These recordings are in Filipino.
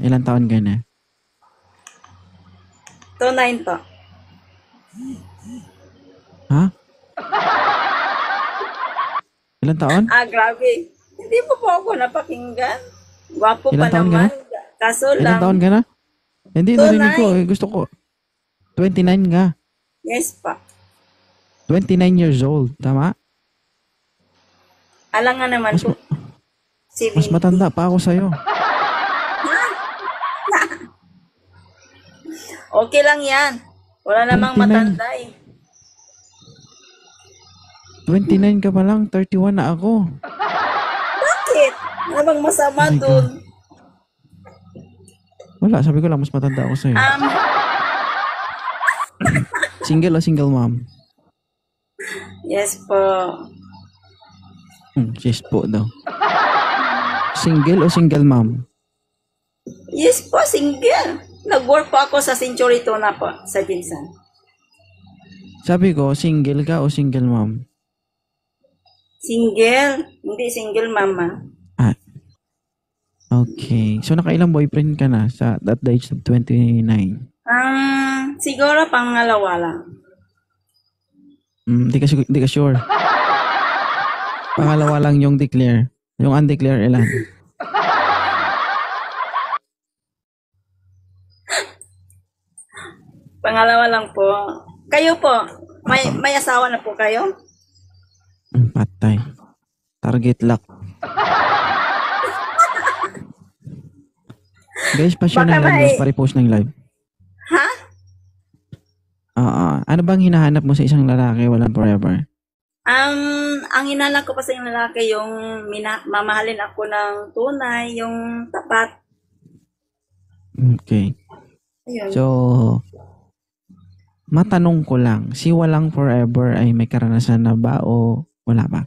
Ilang taon ka na? 29 po. Ha? Ilang taon? Grabe. Hindi mo po ako napakinggan. Gwapo pa Ilang taon ka na? naman. Kaso Ilang lang, taon ka na? Hindi, narinig ko. 29. Gusto ko. 29 nga. Yes pa. 29 years old. Tama? Alang nga naman Mas, po, mas 70. matanda pa ako sa'yo. Okay lang yan. Wala namang 29. matanda eh. 29 ka pa lang. 31 na ako. Bakit? Ano bang Oh masama my dun? God. Wala, sabi ko lang, mas matanda ako sa'yo. Um, Single o single mom? yes po. Yes po daw. Single o single mom? Yes po, single. Nag-work po ako sa Century Tuna po, sa Jinsan. Sabi ko, single ka o single mom? Single. Hindi single mama. Ah, okay. So, nakailang boyfriend ka na sa at the age of 29? Siguro pangalawa lang. Di ka sure. Pangalawa lang yung declare. Yung undeclare ilan? Pangalawa lang po. Kayo po, may asawa na po kayo? Patay. Target lock. Guys, pa-share Baka ng live, may... guys. Pa-repost ng live. Ha? Ano bang hinahanap mo sa isang lalaki walang forever? Ang hinala ko pa sa yung lalaki, yung mamahalin ako ng tunay, yung tapat. Okay. Ayun. So, matanong ko lang, si walang forever ay may karanasan na ba o wala pa?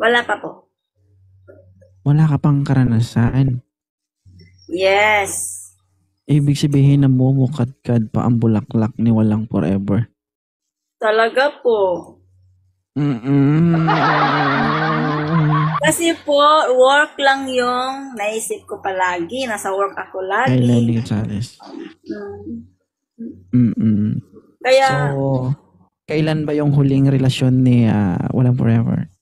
Wala pa po. Wala ka pang karanasan. Yes. Ibig sabihin na mumukadkad pa ang bulaklak ni walang forever. Talaga po. Kasi po, work lang yung naisip ko palagi. Nasa work ako Kay Lenny lagi. Gonzalez. Mm. Kaya, So, kailan ba yung huling relasyon ni walang forever?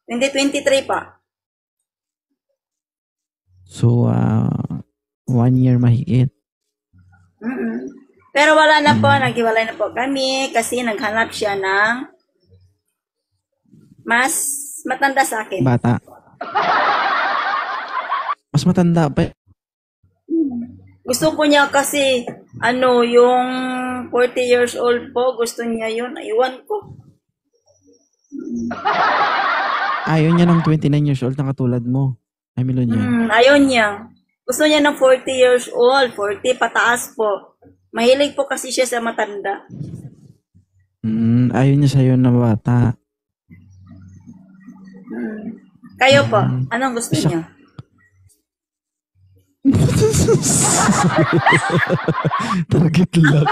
2023 pa. So, 1 year mahigit. Pero wala na po, naghiwalay na po kami kasi naghanap siya ng mas matanda sa akin. Bata. Mas matanda pa. Gusto po niya kasi, yung 40 years old po, gusto niya yun. Iwan ko. Ayaw niya ng 29 years old na katulad mo. Ay, Milo niya. Ayaw niya. Gusto niya ng 40 years old, 40 pataas po. Mahilig po kasi siya sa matanda. Ayaw niya sa'yo na bata. Kayo po, anong gusto niya? Target lock.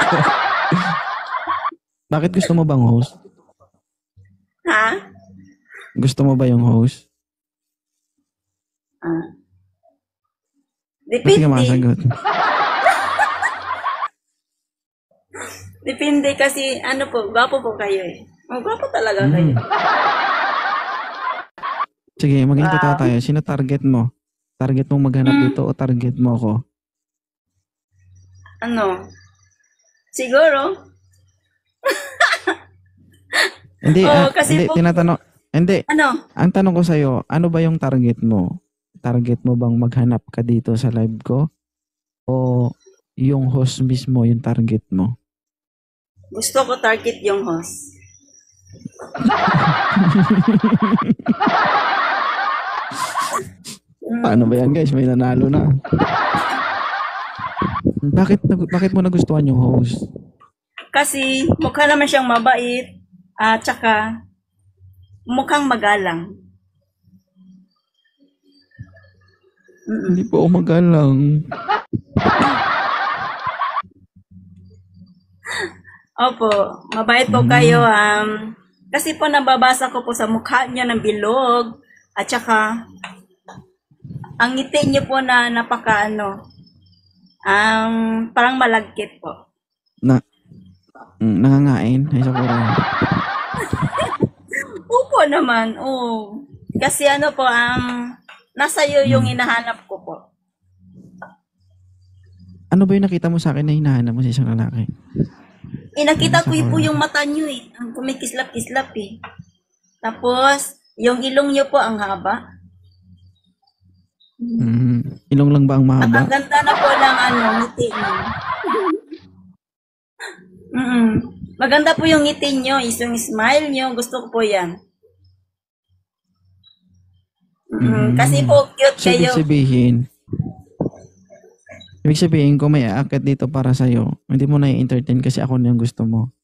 Bakit gusto mo bang host? Ha? Gusto mo ba yung host? Ba't di ka Depende. masagot? Depende kasi, gwapo po kayo eh. Gwapo talaga kayo. Sige, maging totoo tayo. Sino target mo? Target mong maghanap dito o target mo ako? Siguro? Hindi, kasi hindi, po, tinatanong. Hindi, ang tanong ko sa'yo, ano ba yung target mo? Target mo bang maghanap ka dito sa live ko? O yung host mismo yung target mo? gusto ko target yung host. Paano ba yan, guys? May nanalo na. Bakit mo nagustuhan yung host? Kasi mukha naman siyang mabait at saka mukhang magalang. Hindi po ako magalang. Opo, mabait po kayo. Kasi po nababasa ko po sa mukha niya ng bilog. At saka, ang ngiti niyo po na napaka parang malagkit po. Nangangain? Ay, sakura. Opo naman, oo. Kasi po, nasa iyo yung hinahanap ko po. Ano ba yung nakita mo sa akin na hinahanap mo sa isang lalaki? Nakita ko po yung mata niyo eh. Ang kumikislap-kislap eh. Tapos, yung ilong niyo po ang haba. Ilong lang ba ang At mahaba? ang ganda na po ng ngiti niyo. Maganda po yung ngiti niyo, yung smile niyo, gusto ko po yan. Kasi po cute So, kayo. ibig sabihin, kung may aakyat dito para sa'yo, hindi mo na i-entertain kasi ako na yung gusto mo.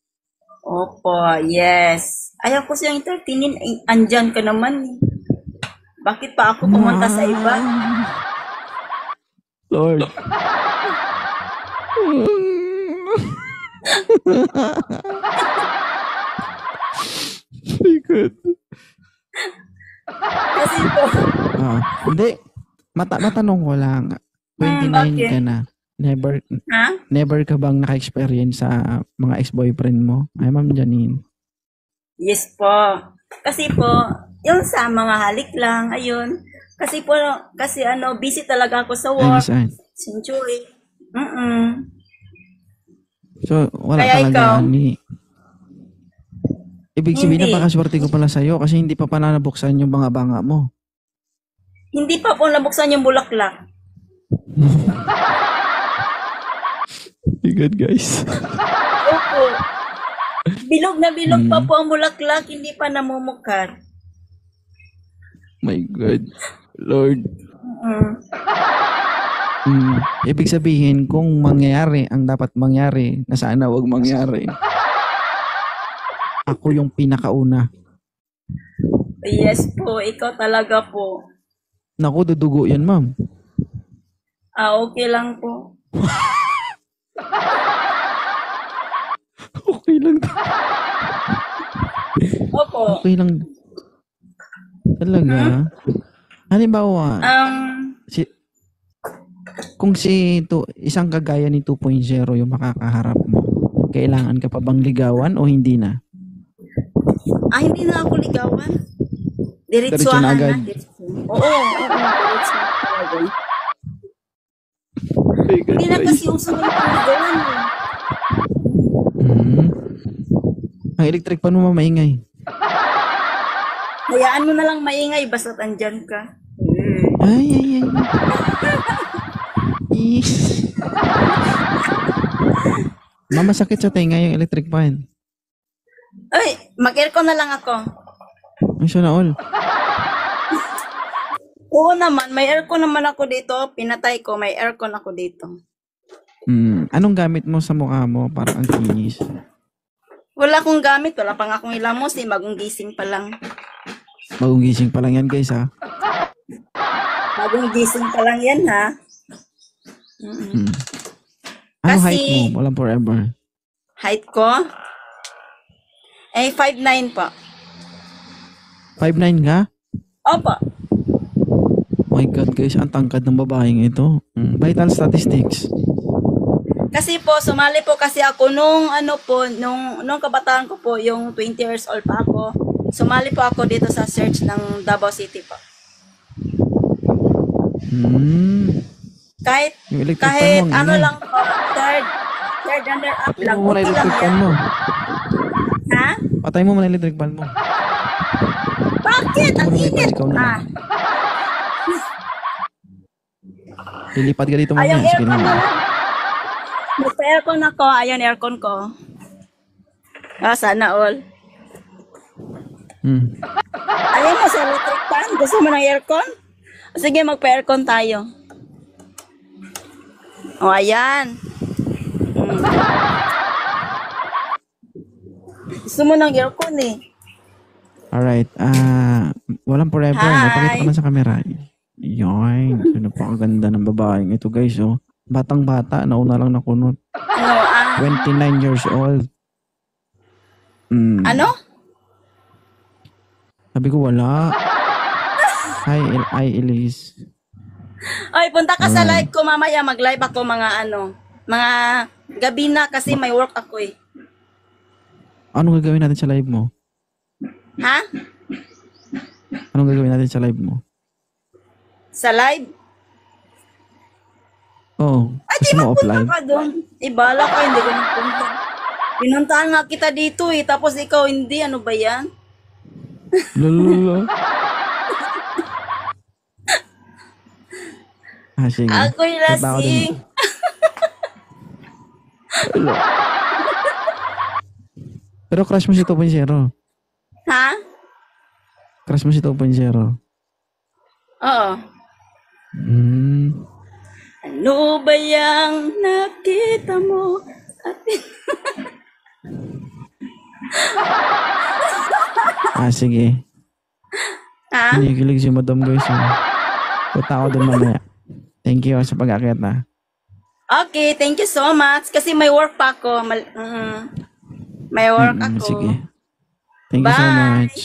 Opo, yes. Ayaw ko siyang entertainin. Andyan ka naman eh. Bakit pa ako pumunta sa iba? Lord. My God. Kasi po, Hindi. Matanong ko lang. 29 bakit? ka na. Never ka bang naka-experience sa mga ex-boyfriend mo? Ay, Ma'am Janine. Yes po. Kasi po, yung sa mga halik lang, ayun. Kasi po, busy talaga ako sa work. Saan? Enjoy. So, wala Kaya talaga ikaw? Ibig sabihin, Hindi. napakaswerte ko pala sa'yo kasi hindi pa nabuksan yung banga-banga mo. Hindi pa po nabuksan yung bulaklak. My God, guys. Opo. Bilog na bilog pa po ang bulaklak, hindi pa namumukar. My God. Lord. Mm. Ibig sabihin, kung mangyayari ang dapat mangyari, na sana wag mangyari, ako yung pinakauna. Yes po, ikaw talaga po. Naku, dudugo yan, ma'am. Okay lang po. Okay lang. Opo. Okay lang. Talaga? Halimbawa, kung isang kagaya ni 2.0 yung makakaharap mo, kailangan ka pa bang ligawan o hindi na? Hindi na ako ligawan. Diretso Diretsuhan na na. agad. Oo. Diretso na talaga. Hindi na kasi uso ng ligawan eh. Ang electric pan mo maingay. Hayaan mo na lang maingay basta't andyan ka. Ay. Mama, sakit sa tenga yung electric pan. Ay, mag-aircon na lang ako. Ay, sana all. Oo naman, may aircon naman ako dito. Pinatay ko, may aircon ako dito. Anong gamit mo sa mukha mo para ang kinis? Wala akong gamit, wala pang akong ilamos eh. Bagong gising pa lang. Bagong gising pa lang yan, guys, ha? Bagong gising pa lang yan, ha? Ano Kasi- height mo? Walang forever. Height ko? 5'9" po. 5'9 ka? Opo. My God, guys, ang tangkad ng babaeng ito. Vital statistics. Kasi po, sumali po kasi ako nung nung kabataan ko po, yung 20 years old pa ako. Sumali po ako dito sa search ng Davao City po. Kahit Yung electric fan mo, ang ingay. lang po, third runner up Patay lang. mo muna Okay lang electric fan yan. mo. Ha? Patay mo muna electric fan mo. Bakit? Ang Ikaw na may init. ikaw na lang. Lilipat ka dito Ayong mamaya. Sige aircon na na. lang. Nagpa-aircon ako. Ayan, aircon ko. Sana all. Ayaw mo sa electric fan? Gusto mo ng aircon? Sige, magpa-aircon tayo. Ayan. Gusto mo ng aircon eh. Alright. Walang forever. Hi. Napakita ko na sa camera. Yoy. Napakaganda ng babaeng ito, guys. Oh. Batang-bata. Nauna lang nakunot. 29 years old. Ano? Sabi ko, wala. Hi, Elise. Ay, punta ka sa Alright. live ko mamaya. Mag-live ako mga gabi na kasi may work ako eh. Anong gagawin natin sa live mo? Ha? Anong gagawin natin sa live mo? Sa live? Oo. Ay, di Gusto mo magpunta offline? ka doon. Ibala ka, hindi ko nagpunta. Pinuntahan nga kita dito eh, tapos ikaw hindi. Ano ba yan? Lolo. Sige. Ako'y Punta ako din. lasing. Lolo. Pero crush mo si 2.0. Ha? Crush mo si 2.0. Oo. Ano ba yang nakita mo? Sige. Ha? Kinikilig si Madam guys. Punta ako din mamaya. Thank you sa pag-akyat na. Okay, thank you so much. Kasi may work pa ako. May work ako. Sige. Thank you so Bye. much.